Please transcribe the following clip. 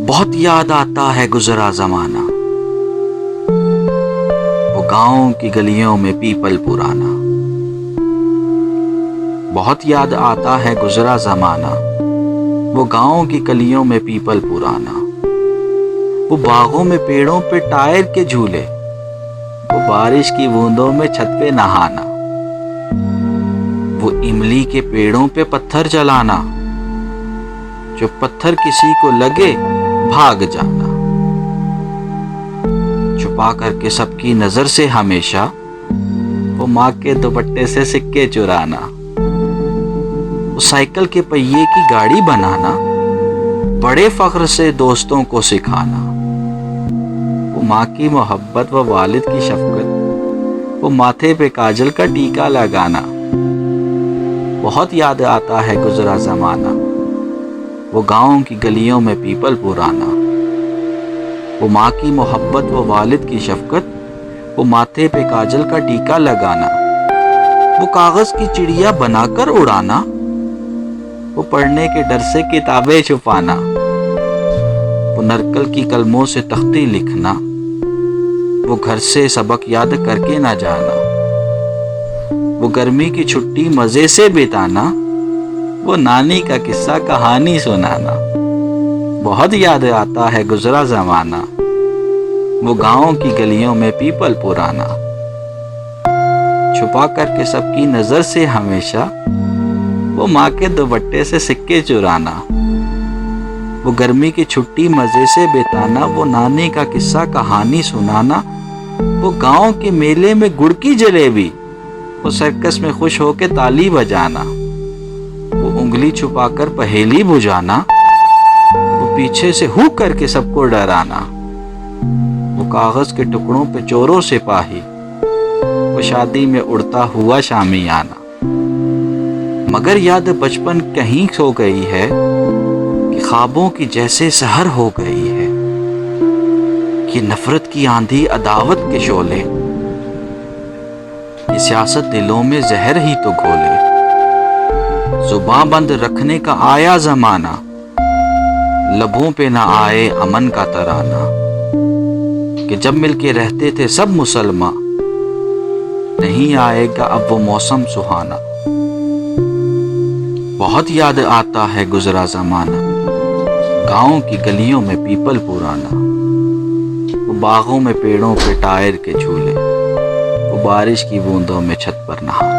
بہت یاد آتا ہے گزرا زمانہ، وہ گاؤں کی گلیوں میں پیپل پرانا۔ بہت یاد آتا ہے گزرا زمانہ، وہ گاؤں کی گلیوں میں پیپل پرانا۔ وہ باغوں میں پیڑوں پہ ٹائر کے جھولے، وہ بارش کی بوندوں میں چھت پہ نہانا۔ وہ املی کے پیڑوں پہ پتھر چلانا، جو پتھر کسی کو لگے بھاگ جانا۔ چھپا کر کے سب کی نظر سے ہمیشہ، وہ ماں کے دوپٹے سے سکے چرانا۔ وہ سائیکل کے پہیے کی گاڑی بنانا، بڑے فخر سے دوستوں کو سکھانا۔ وہ ماں کی محبت و والد کی شفقت، وہ ماتھے پہ کاجل کا ٹیکا لگانا۔ بہت یاد آتا ہے گزرا زمانہ، وہ گاؤں کی گلیوں میں پیپل پرانا۔ وہ ماں کی محبت و والد کی شفقت، وہ ماتھے پہ کاجل کا ٹیکا لگانا۔ وہ کاغذ کی چڑیا بنا کر اڑانا، وہ پڑھنے کے ڈر سے کتابیں چھپانا۔ وہ نرکل کی قلموں سے تختی لکھنا، وہ گھر سے سبق یاد کر کے نہ جانا۔ وہ گرمی کی چھٹی مزے سے بتانا، وہ نانی کا قصہ کہانی سنانا۔ بہت یاد آتا ہے گزرا زمانہ، وہ گاؤں کی گلیوں میں پیپل پرانا۔ چھپا کر کے سب کی نظر سے ہمیشہ، وہ ماں کے دوپٹے سے سکے چرانا۔ وہ گرمی کی چھٹی مزے سے بتانا، وہ نانی کا قصہ کہانی سنانا۔ وہ گاؤں کے میلے میں گڑ کی جلیبی، وہ سرکس میں خوش ہو کے تالی بجانا۔ وہ انگلی چھپا کر پہیلی بجھانا، وہ پیچھے سے ہو کر کے سب کو ڈرانا۔ وہ کاغذ کے ٹکڑوں پہ چوروں سپاہی، وہ شادی میں اڑتا ہوا شامیانہ۔ مگر یاد بچپن کہیں کھو گئی ہے، کہ خوابوں کی جیسے سحر ہو گئی ہے۔ یہ نفرت کی آندھی عداوت کے شعلے، یہ سیاست دلوں میں زہر ہی تو گھولے۔ زباں بند رکھنے کا آیا زمانہ، لبوں پہ نہ آئے امن کا ترانہ۔ کہ جب مل کے رہتے تھے سب مسلمان، نہیں آئے گا اب وہ موسم سہانا۔ بہت یاد آتا ہے گزرا زمانہ، گاؤں کی گلیوں میں پیپل پرانا۔ وہ باغوں میں پیڑوں پہ ٹائر کے جھولے، وہ بارش کی بوندوں میں چھت پر نہانا۔